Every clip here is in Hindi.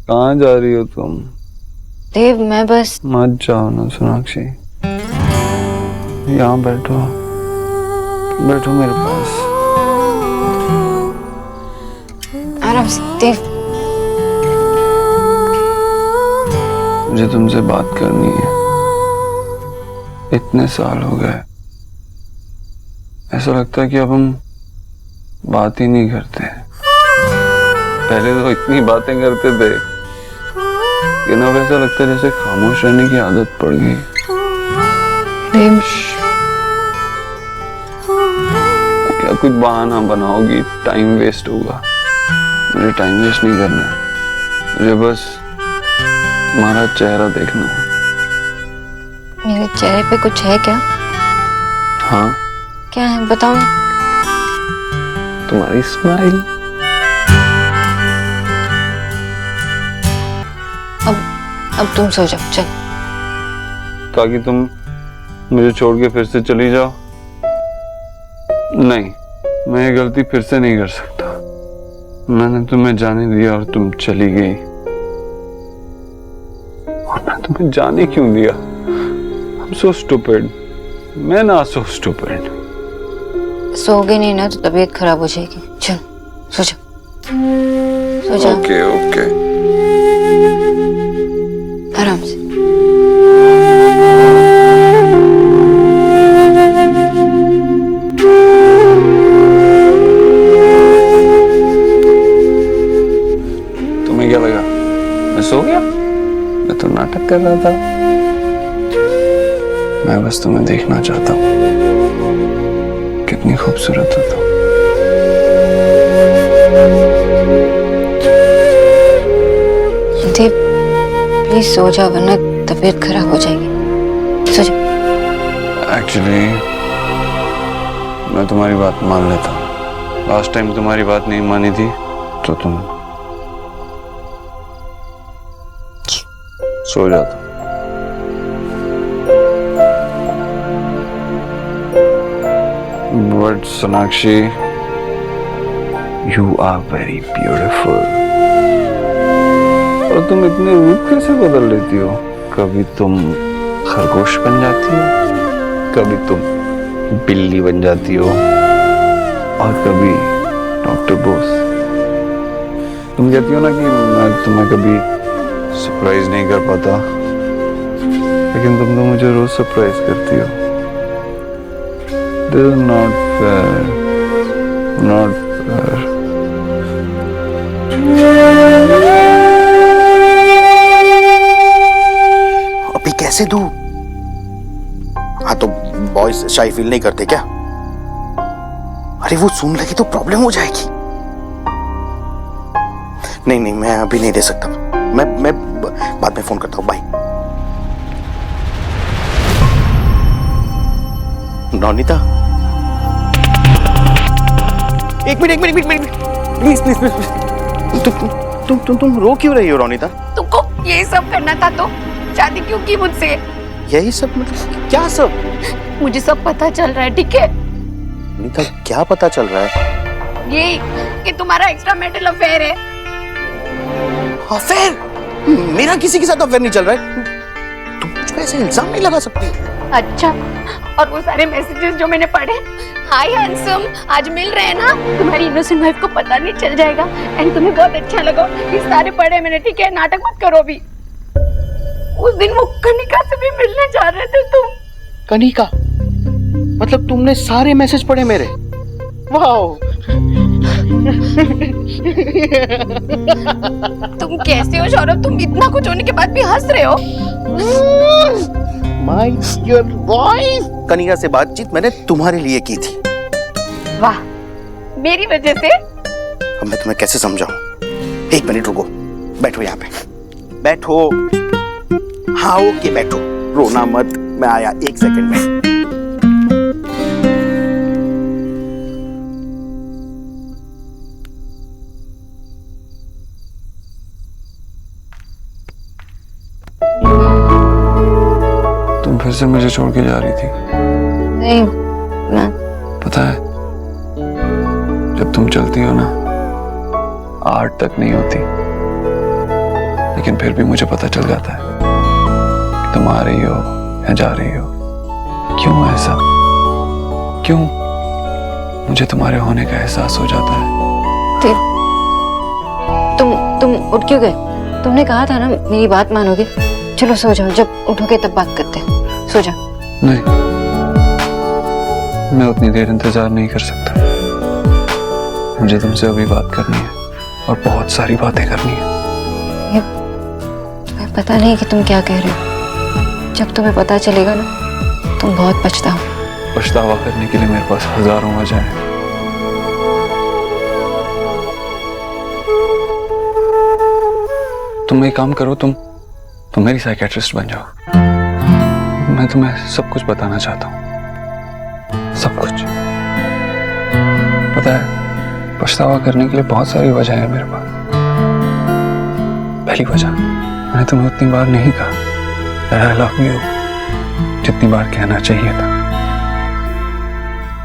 कहाँ जा रही हो तुम? देव मैं बस। मत जाओ ना सोनाक्षी, यहाँ बैठो, बैठो मेरे पास। आराम से देव। मुझे तुमसे बात करनी है। इतने साल हो गए, ऐसा लगता है कि अब हम बात ही नहीं करते। पहले तो इतनी बातें करते थे कि ना वैसा लगता है जैसे खामोश रहने की आदत पड़ गई। देव क्या कुछ बहाना बनाओगी? टाइम वेस्ट होगा। मुझे टाइम वेस्ट नहीं करना है, मुझे बस तुम्हारा चेहरा देखना है। मेरे चेहरे पे कुछ है क्या? हाँ, क्या है बताओ ना। तुम्हारी स्माइल। अब तुम सो जाओ, चल। ताकि तुम मुझे छोड़ के फिर से चली जाओ? नहीं, मैं ये गलती फिर से नहीं कर सकता। मैंने तुम्हें जाने दिया और तुम चली गई, और मैं तुम्हें जाने क्यों दिया? I'm so stupid. मैं ना so stupid. सोओगे नहीं ना तो तबीयत खराब हो जाएगी। चल सो जाओ, सो जाओ। Okay okay. आराम से। तुम्हें क्या लगा मैं सो गया? मैं तो नाटक कर रहा था। मैं बस तुम्हें देखना चाहता हूँ, कितनी खूबसूरत हो तुम। देव प्लीज सो जाओ वरना तबीयत खराब हो जाएगी। सो जाओ। एक्चुअली मैं तुम्हारी बात मान लेता हूँ। लास्ट टाइम तुम्हारी बात नहीं मानी थी तो तुम सो जाता। But Sonakshi, you are very beautiful. और तुम इतने रूप कैसे बदल लेती हो? कभी तुम खरगोश बन जाती हो, कभी तुम बिल्ली बन जाती हो, और कभी डॉक्टर बोस। तुम कहती हो ना कि मैं तुम्हें कभी सरप्राइज नहीं कर पाता, लेकिन तुम तो मुझे रोज सरप्राइज करती हो। This is not fair, not fair. अभी कैसे दूं? हाँ तो बॉयज शाई फील नहीं करते क्या? अरे वो सुन लगी तो प्रॉब्लम हो जाएगी। नहीं नहीं, मैं अभी नहीं दे सकता। मैं बाद में फोन करता हूँ। बाय। नौनीता, एक मिनट प्लीज प्लीज प्लीज। तुम रो क्यों रही हो रोनिता? तुमको ये सब करना था तो शादी क्यों की मुझसे? यही सब मतलब क्या सब? मुझे सब पता चल रहा है, ठीक है? नीता क्या पता चल रहा है? ये कि तुम्हारा एक्स्ट्रा मैरिटल अफेयर है। अफेयर? मेरा किसी के साथ अफेयर नहीं चल रहा है। तुम मुझ पे ऐसे इल्जाम नहीं लगा सकती। अच्छा, और वो सारे मैसेजेस जो मैंने पढ़े, हाय हैंडसम, आज मिल रहे हैं ना, तुम्हारी इनोसेंट वाइफ को पता नहीं चल जाएगा एंड तुम्हें बहुत अच्छा लगा। ये सारे पढ़े मैंने, ठीक है? नाटक मत करो अभी। उस दिन वो कनिका से भी मिलने जा रहे थे तुम। कनिका? मतलब तुमने सारे मैसेज पढ़े मेरे? वाओ। तुम कैसे हो सौरभ? तुम इतना कुछ होने के बाद भी हंस रहे हो। माय डियर बॉय, कनिका से बातचीत मैंने तुम्हारे लिए की थी। वाह, मेरी वजह से? अब मैं तुम्हें कैसे समझाऊं? एक मिनट रुको, बैठो यहाँ पे, बैठो। हाँ ओके बैठो, रोना मत, मैं आया 1 सेकंड में। तुम फिर से मुझे छोड़ के जा रही थी? नहीं मैं पता है, जब तुम चलती हो ना, 8 तक नहीं होती, लेकिन फिर भी मुझे पता चल जाता है कि तुम आ रही हो या जा रही हो। क्यों ऐसा? क्यों मुझे तुम्हारे होने का एहसास हो जाता है? तुम उठ क्यों गए? तुमने कहा था ना मेरी बात मानोगे। चलो सो जाओ, जब उठोगे तब बात करते हैं। सो जाओ। नहीं, मैं उतनी देर इंतजार नहीं कर सकता। मुझे तुमसे अभी बात करनी है और बहुत सारी बातें करनी है। तुम्हें पता नहीं कि तुम क्या कह रहे हो। जब तुम्हें पता चलेगा ना तुम बहुत पछताओ। पछतावा करने के लिए मेरे पास हजारों वजह हैं। तुम एक काम करो, तुम मेरी साइकियाट्रिस्ट बन जाओ। मैं तुम्हें सब कुछ बताना चाहता हूँ, सब कुछ। पता है, पछतावा करने के लिए बहुत सारी वजह है मेरे पास। पहली वजह, मैंने तुम्हें उतनी बार नहीं कहा आई लव यू जितनी बार कहना चाहिए था।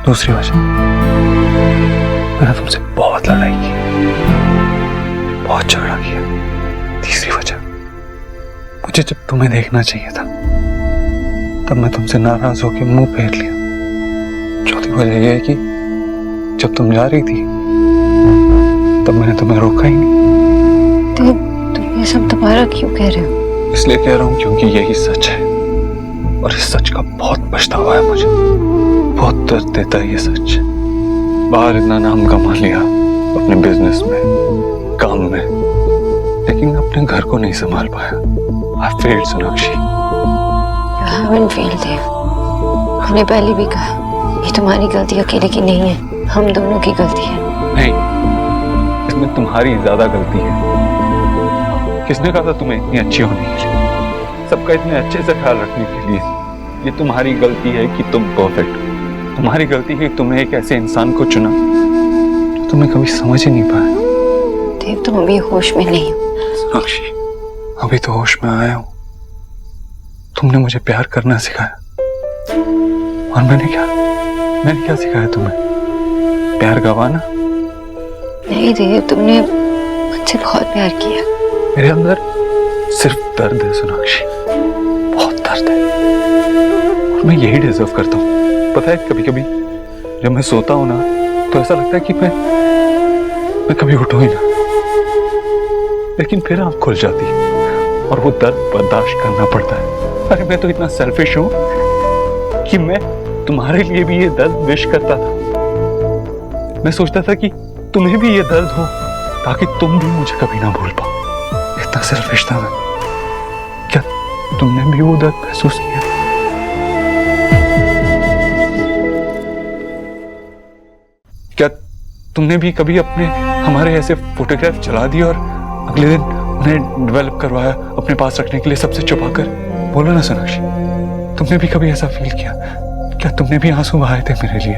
दूसरी वजह, मैंने तुमसे बहुत लड़ाई की, बहुत झगड़ा किया। तीसरी वजह, मुझे जब तुम्हें देखना चाहिए था तब मैं तुमसे नाराज होकर मुंह फेर लिया। चौथी वजह यह है कि जब तुम जा रही थी तब मैंने तुम्हें रोका ही नहीं। तो तुम ये सब दोबारा क्यों कह रहे हो? इसलिए कह रहा हूं क्योंकि यही सच है और इस सच का बहुत पछतावा है मुझे। बहुत दर्द देता है ये सच। बाहर इतना नाम कमा लिया अपने बिजनेस में, काम में, लेकिन अपने घर को नहीं संभाल पाया। I failed, Sonakshi. You haven't failed, देव। मैंने पहले भी कहा ये तुम्हारी गलती अकेले की नहीं है, हम दोनों की गलती है। नहीं, इसमें तुम्हारी ज्यादा गलती है। किसने कहा था तुम्हें इतनी अच्छी होने के लिए, सबका इतने अच्छे से ख्याल रखने के लिए? ये तुम्हारी गलती है कि तुम परफेक्ट हो। तुम्हारी गलती है कि तुमने एक ऐसे इंसान को चुना जो तुम्हें कभी समझ ही नहीं पाया। देव, तुम अभी होश में नहीं हो। सोनाक्षी, अभी तो होश में आया हूं। तुमने मुझे प्यार करना सिखाया और मैंने क्या सिखाया तुम्हें? प्यार गवाना? नहीं देव, तुमने मुझसे बहुत प्यार किया। मेरे अंदर सिर्फ दर्द है सोनाक्षी, बहुत दर्द है और मैं यही डिजर्व करता हूँ। पता है, कभी कभी जब मैं सोता हूँ ना तो ऐसा लगता है कि मैं कभी उठूं ही ना, लेकिन फिर आंख खुल जाती है और वो दर्द बर्दाश्त करना पड़ता है। अरे मैं तो इतना सेल्फिश हूं कि मैं तुम्हारे लिए भी ये दर्द विश करता था। मैं सोचता था कि तुम्हें भी ये दर्द हो ताकि तुम भी मुझे कभी ना भूल पाओ। इतना सेल्फिश था मैं। क्या तुमने भी वो दर्द महसूस किया? क्या तुमने भी कभी हमारे ऐसे फोटोग्राफ चला दिए और अगले दिन उन्हें डेवलप करवाया अपने पास रखने के लिए सबसे छुपाकर? बोलो ना सोनाक्षी, तुमने भी कभी ऐसा फील किया? क्या तुमने भी आंसू बहाए थे मेरे लिए?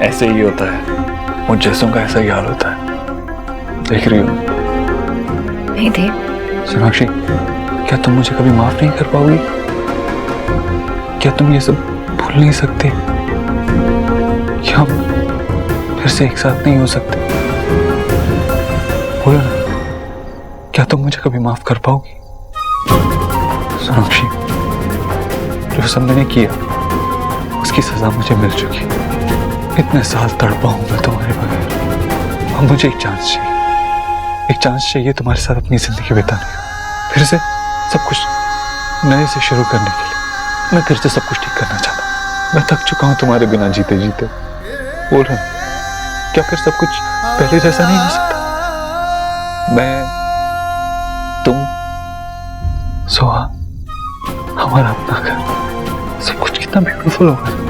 ऐसे ही होता है, मुझ जैसों का ऐसा ही हाल होता है। देख रही हो? नहीं देव। सोनाक्षी, क्या तुम मुझे कभी माफ नहीं कर पाओगी? क्या तुम ये सब भूल नहीं सकते? क्या हम फिर से एक साथ नहीं हो सकते? बोलो ना, क्या तुम मुझे कभी माफ कर पाओगी? सोनाक्षी, जो सब मैंने किया उसकी सजा मुझे मिल चुकी। इतने साल तड़पा हूं मैं तुम्हारे बगैर। अब मुझे एक चांस चाहिए तुम्हारे साथ अपनी जिंदगी बिताने का। फिर से सब कुछ नए से शुरू करने के लिए मैं फिर से सब कुछ ठीक करना चाहता हूँ। मैं थक चुका हूँ तुम्हारे बिना जीते जीते। बोल रहा हूँ, क्या फिर सब कुछ पहले जैसा नहीं हो सकता? मैं, तुम, सोहा, हमारा अपना घर, सब कुछ कितना ब्यूटीफुल होगा।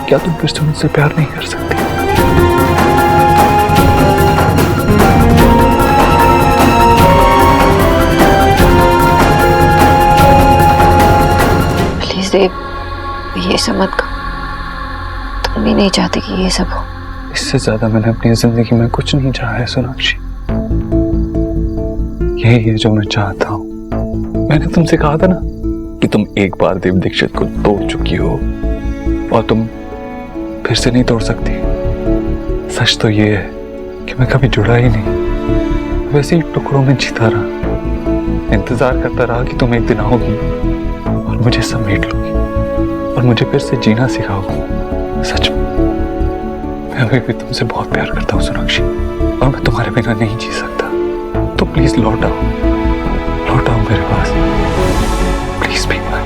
क्या तुम फिर से मुझसे प्यार नहीं कर सकती? प्लीज देव, ये सब मत करो। तुम भी नहीं चाहते कि ये सब हो। इससे ज्यादा मैंने अपनी जिंदगी में कुछ नहीं चाहा है सोनाक्षी। यही है जो मैं चाहता हूं। मैंने तुमसे कहा था ना कि तुम एक बार देव दीक्षित को तोड़ चुकी हो और तुम फिर से नहीं तोड़ सकती। सच तो ये है कि मैं कभी जुड़ा ही नहीं, वैसे ही टुकड़ों में जीता रहा। इंतजार करता रहा कि तुम एक दिन आओगी और मुझे समेट लोगी और मुझे फिर से जीना सिखाओगी। सच में मैं अभी भी तुमसे बहुत प्यार करता हूँ सोनाक्षी, और मैं तुम्हारे बिना नहीं जी सकता। तो प्लीज लौट आओ मेरे पास, प्लीज बी माय।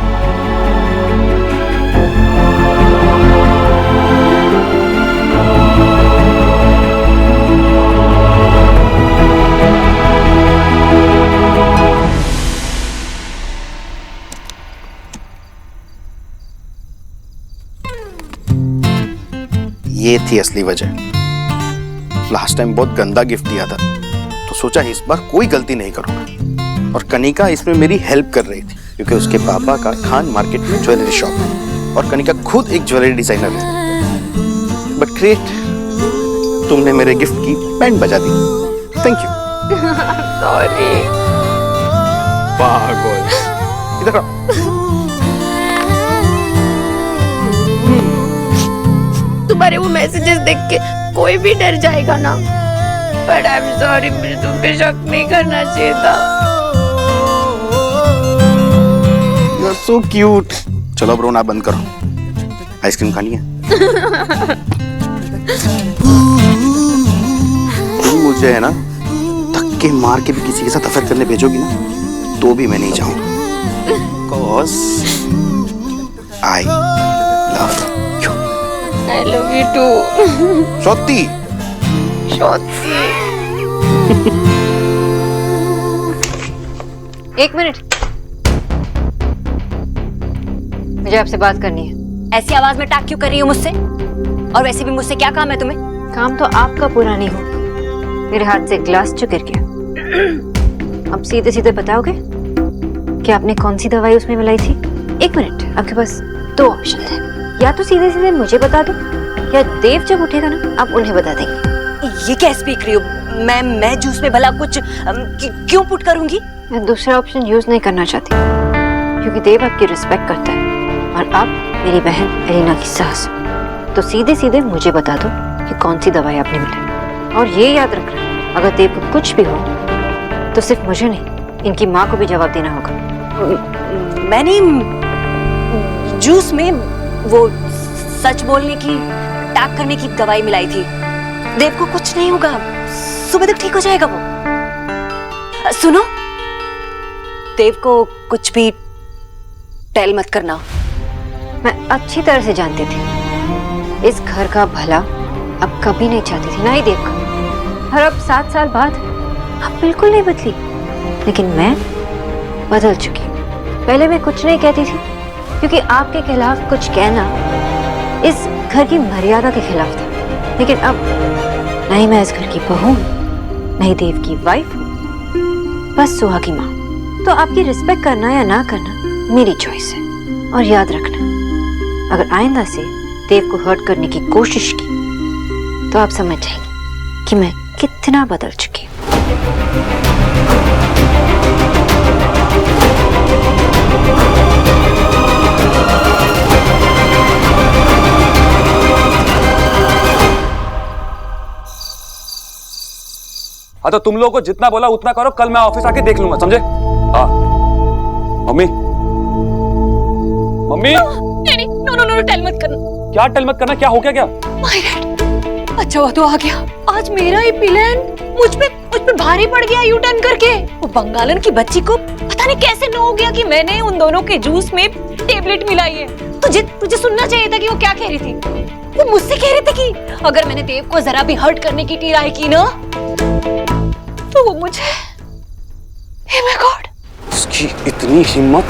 ये थी असली वजह। लास्ट टाइम बहुत गंदा गिफ्ट दिया था, तो सोचा इस बार कोई गलती नहीं करूंगा। और कनिका इसमें मेरी हेल्प कर रही थी, क्योंकि उसके पापा का खान मार्केट में ज्वेलरी शॉप है और कनिका खुद एक ज्वेलरी डिजाइनर है। बट ग्रेट, तुमने मेरे गिफ्ट की बैंड बजा दी। Thank you. सॉरी। पागल, इधर आओ। तुम्हारे वो मैसेजेस देख के कोई भी डर जाएगा ना। बट आई एम सॉरी, मुझे तुम पे शक नहीं करना चाहिए था। You are so cute. चलो अब रोना बंद करो, आइसक्रीम खानी है। तुम मुझे है ना धक्के मार के भी किसी के साथ अफेयर करने भेजोगी ना, तो भी मैं नहीं जाऊंगा। Cause I love you. I love you too. सौती। एक मिनट, मुझे आपसे बात करनी है। ऐसी आवाज में टाक क्यों कर रही हो मुझसे? और वैसे भी मुझसे क्या काम है तुम्हें? काम तो आपका पूरा नहीं हो। मेरे हाथ से ग्लास जो गिर गया। अब सीधे सीधे बताओगे कि आपने कौन सी दवाई उसमें मिलाई थी? एक मिनट, आपके पास दो ऑप्शन है। या तो सीधे सीधे मुझे बता दो, या देव जब उठेगा ना आप उन्हें बता देंगे। ये क्या स्पीक रही हो? मैं जूस में भला कुछ क्यों पुट करूंगी? मैं दूसरा ऑप्शन यूज नहीं करना चाहती, क्योंकि देव आपकी रिस्पेक्ट करता है और आप मेरी बहन एलिना की सास हो। तो सीधे सीधे मुझे बता दो कि कौन सी दवाई आपने मिलाई। और ये याद रखना, अगर देव को कुछ भी हो तो सिर्फ मुझे नहीं, इनकी माँ को भी जवाब देना होगा। मैंने जूस में वो सच बोलने की, टाक करने की दवाई मिलाई थी। देव को कुछ नहीं होगा, सुबह तक ठीक हो जाएगा वो। सुनो, देव को कुछ भी टेल मत करना। मैं अच्छी तरह से जानती थी इस घर का भला अब कभी नहीं चाहती थी, ना ही देव का। और अब 7 साल बाद अब बिल्कुल नहीं बदली, लेकिन मैं बदल चुकी। पहले मैं कुछ नहीं कहती थी, क्योंकि आपके खिलाफ कुछ कहना इस घर की मर्यादा के खिलाफ था। लेकिन अब नहीं मैं इस घर की बहू, नहीं देव की वाइफ हूँ, बस सुहा की माँ। तो आपकी रिस्पेक्ट करना या ना करना मेरी चॉइस है। और याद रखना, अगर आइंदा से देव को हर्ट करने की कोशिश की तो आप समझ जाएंगे कि मैं कितना बदल चुकी हूँ। हाँ तो तुम लोगों को जितना बोला उतना करो, कल मैं ऑफिस आके देख लूंगा, समझे? हाँ मम्मी, मम्मी। नहीं, नो, टेल मत करना। क्या टेल मत करना? क्या हो गया? क्या माय गॉड, अच्छा हुआ तो आ गया। आज मेरा ही प्लान मुझ पे भारी पड़ गया यू टर्न करके। वो बंगालन की बच्ची को पता नहीं कैसे नो हो गया कि मैंने उन दोनों के जूस में टेबलेट मिलाई है। तुझे सुनना चाहिए था कि वो क्या कह रही थी। वो मुझसे कह रही थी कि अगर मैंने देव को जरा भी हर्ट करने की ट्राई की ना तो वो मुझे, हे माय गॉड, उसकी इतनी हिम्मत,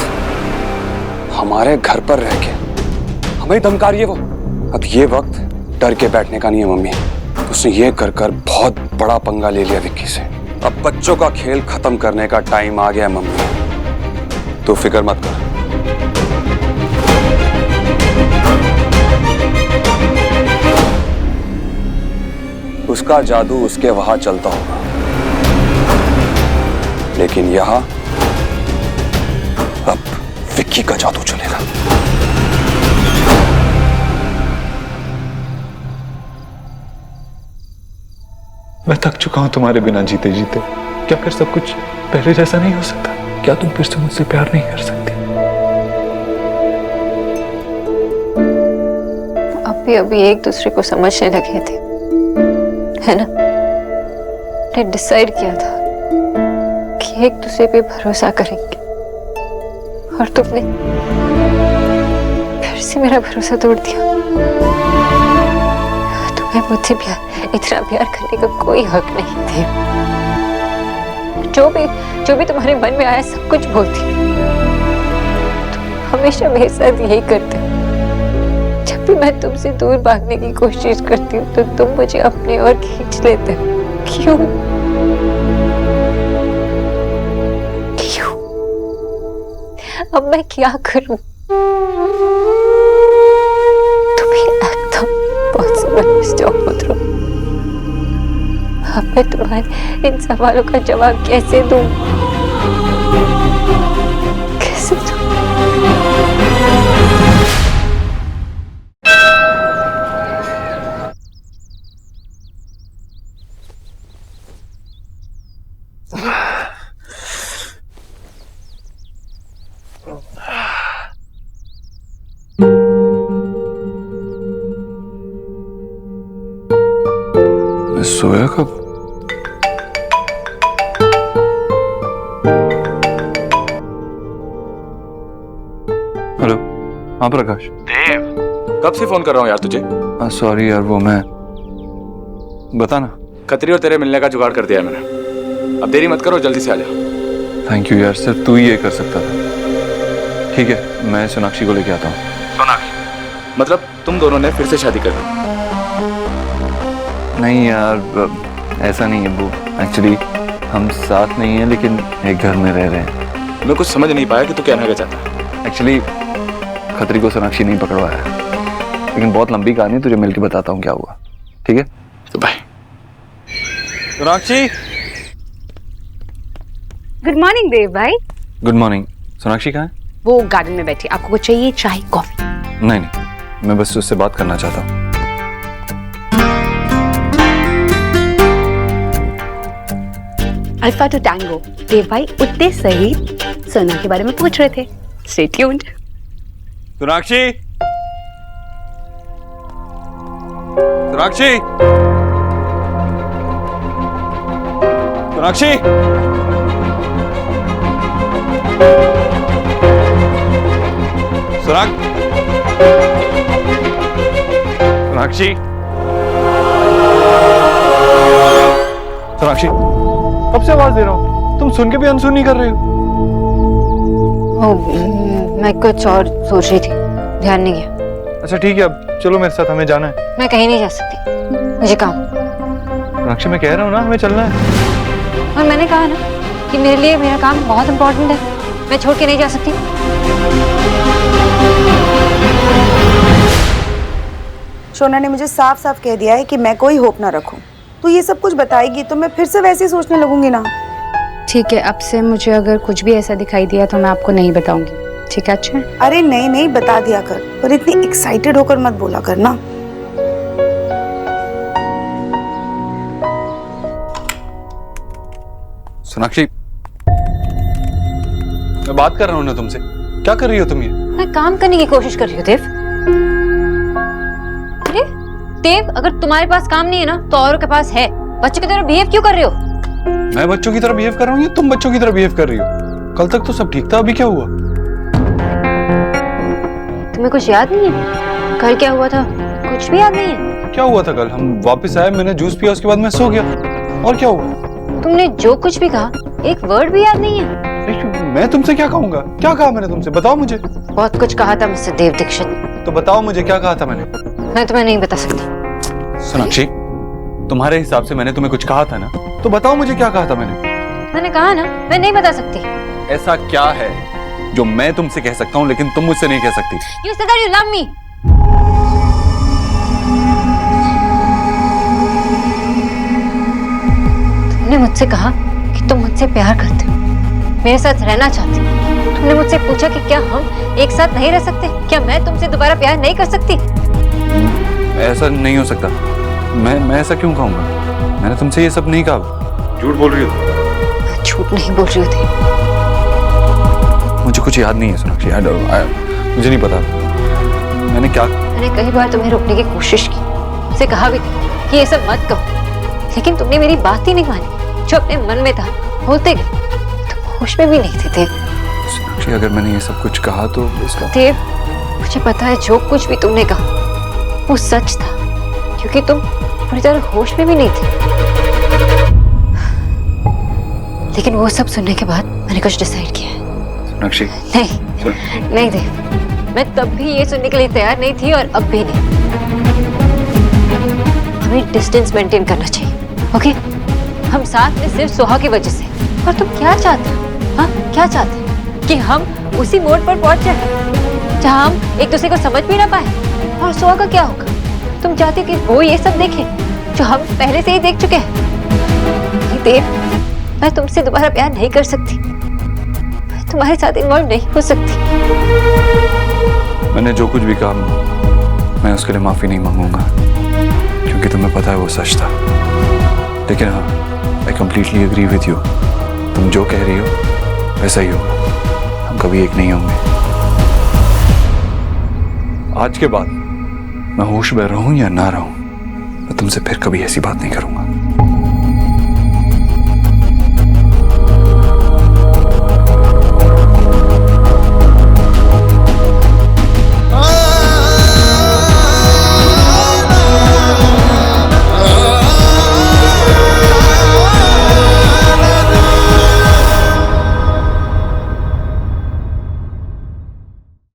हमारे घर पर रह के हमें धमका रही है वो। अब ये वक्त डर के बैठने का नहीं है मम्मी। उसने ये कर बहुत बड़ा पंगा ले लिया विक्की से। अब बच्चों का खेल खत्म करने का टाइम आ गया मम्मी, तो फिक्र मत कर। उसका जादू उसके वहां चलता होगा, लेकिन यहां अब विक्की का जादू चलेगा। मैं थक चुका हूं तुम्हारे बिना जीते जीते। क्या फिर सब कुछ पहले जैसा नहीं हो सकता? क्या तुम फिर से मुझसे प्यार नहीं कर सकती? अभी अभी एक दूसरे को समझने लगे थे, है ना? ने डिसाइड किया था कि एक दूसरे पे भरोसा करेंगे, और तुमने फिर से मेरा भरोसा तोड़ दिया। तुम्हें मुझसे इतना प्यार करने का कोई हक नहीं थे। जो भी तुम्हारे मन में आया सब कुछ बोलती। तुम हमेशा मेरे साथ यही करते हो। जब भी मैं तुमसे दूर भागने की कोशिश करती हूँ तो तुम मुझे अपने ओर खींच लेते हो। क्यों? क्यों? अब मैं क्या करूं? तुम्हें एकदम पॉसिबल स्टॉप उतरो। अब मैं तुम्हारे इन सवालों का जवाब कैसे दूं? कैसे दूं? मैं सोया कब? हेलो, हाँ प्रकाश। देव, कब से फोन कर रहा हूँ यार तुझे। सॉरी यार, वो मैं बता ना। खतरी और तेरे मिलने का जुगाड़ कर दिया है मैंने। अब देरी मत करो, जल्दी से आ जाओ। थैंक यू यार, सिर्फ तू ही ये कर सकता था। ठीक है, मैं सोनाक्षी को लेके आता हूँ। सोनाक्षी मतलब तुम दोनों ने फिर से शादी कर ली? नहीं यार, ऐसा नहीं है वो। एक्चुअली हम साथ नहीं हैं लेकिन एक घर में रह रहे हैं। मैं कुछ समझ नहीं पाया कि तू कहना क्या चाहता है। एक्चुअली खतरी को सोनाक्षी नहीं पकड़वाया, लेकिन बहुत लंबी कहानी, तुझे मिलके बताता हूँ क्या हुआ। ठीक है, तो बाय। सोनाक्षी। गुड मॉर्निंग देव भाई। Good morning. सोनाक्षी कहाँ है? वो गार्डन में बैठी। आपको कुछ चाहिए? चाय, कॉफी? नहीं, मैं बस उससे बात करना चाहता हूँ। Alpha two tango. देव भाई उतने सही सोना के बारे में पूछ रहे थे। Stay tuned. सोनाक्षी, सोनाक्षी, सोनाक्षी, सोनाक्षी, सोनाक्षी, कब से आवाज दे रहा हूँ, तुम सुन के भी अनसुन नहीं कर रहे हो। मैं कुछ और सोच रही थी, ध्यान नहीं गया। अच्छा ठीक है, अब चलो मेरे साथ, हमें जाना है। मैं कहीं नहीं जा सकती, मुझे काम। सोनाक्षी, मैं कह रहा हूँ ना, हमें चलना है। और मैंने कहा ना कि मेरे लिए मेरा काम बहुत इम्पोर्टेंट है, मैं छोड़ के नहीं जा सकती। शोना ने मुझे साफ साफ कह दिया है कि मैं कोई होप ना रखूं। तो ये सब कुछ बताएगी तो मैं फिर से वैसे ही सोचने लगूंगी ना। ठीक है, अब से मुझे अगर कुछ भी ऐसा दिखाई दिया तो मैं आपको नहीं बताऊंगी। ठीक है? अच्छा। अरे नहीं नहीं, बता दिया कर, पर इतनी एक्साइटेड होकर मत बोला कर ना। सोनाक्षी, मैं बात कर रहा हूँ ना तुमसे, क्या कर रही हो तुम ये? मैं काम करने की कोशिश कर रही हूँ देव। अरे देव, अगर तुम्हारे पास काम नहीं है ना तो औरों के पास है। बच्चों की तरह बिहेव क्यों कर रहे हो? मैं बच्चों की तरह बिहेव कर रहा हूँ या तुम बच्चों की तरह बिहेव कर रही हो? कल तक तो सब ठीक था, अभी क्या हुआ? तुम्हें कुछ याद नहीं है? कल क्या हुआ था? कुछ भी याद नहीं है? क्या हुआ था कल? हम वापस आए, मैंने जूस पिया, उसके बाद मैं सो गया। और क्या हुआ? तुमने जो कुछ भी कहा एक वर्ड भी याद नहीं है। मैं तुमसे क्या कहूंगा? क्या कहा मैंने तुमसे? बताओ मुझे। बहुत कुछ कहा था मुझसे देव दीक्षित। तो बताओ मुझे, क्या कहा था मैंने? मैं तुम्हें नहीं बता सकती। सोनाक्षी, तुम्हारे हिसाब से मैंने तुम्हें कुछ कहा था ना, तो बताओ मुझे क्या कहा था मैंने? मैंने कहा ना, मैं नहीं बता सकती। ऐसा क्या है जो मैं तुमसे कह सकता हूँ लेकिन तुम मुझसे नहीं कह सकती? You said that you love me. तुमने मुझसे कहा कि तुम मुझसे प्यार करते हो, मेरे साथ रहना चाहते हो। तुमने मुझसे पूछा कि क्या हम एक साथ नहीं रह सकते? क्या मैं तुमसे दोबारा प्यार नहीं कर सकती? ऐसा नहीं हो सकता। मैं ऐसा क्यों कहूँगा? मैंने तुमसे ये सब नहीं कहा। झूठ बोल रही हो? मैं झूठ नहीं बोल रही होती। मुझे कुछ याद नहीं है सोनाक्षी। मुझे नहीं पता मैंने क्या। मैंने कई बार तुम्हें रोकने की कोशिश की, मुझसे कहा भी था कि ये सब मत कहो, लेकिन तुमने मेरी बात ही नहीं मानी। जो अपने मन में था बोलते गए, तुम होश में भी नहीं थे देव। सोनाक्षी, अगर मैंने ये सब कुछ कहा तो इसका देव, मुझे पता है जो कुछ भी तुमने कहा वो सच था, क्योंकि तुम पूरी तरह होश में भी नहीं थे। लेकिन वो सब सुनने के बाद मैंने कुछ डिसाइड किया है। सोनाक्षी, नहीं देव, मैं तब भी ये सुनने के लिए तैयार नहीं थी और अब भी नहीं। हमें डिस्टेंस मेंटेन करना चाहिए, ओके? हम साथ में सिर्फ सोहा की वजह से। और तुम क्या चाहते हो? हाँ, क्या चाहते हो? कि हम उसी मोड़ पर पहुंच जाए जहां हम एक दूसरे को समझ भी ना पाए? और सोहा का क्या होगा? तुम चाहते कि वो ये सब देखे जो हम पहले से ही देख चुके हैं? नहीं देव, मैं तुमसे दोबारा प्यार नहीं कर सकती, मैं तुम्हारे साथ इन्वॉल्व नहीं हो सकती। मैंने जो कुछ भी कहा मैं उसके लिए माफी नहीं मांगूंगा, क्योंकि तुम्हें पता है वो सच था। लेकिन हाँ, I completely agree with you. तुम जो कह रही हो वैसा ही होगा। हम कभी एक नहीं होंगे। आज के बाद मैं होश में रहूं या ना रहूं, मैं तुमसे फिर कभी ऐसी बात नहीं करूंगा।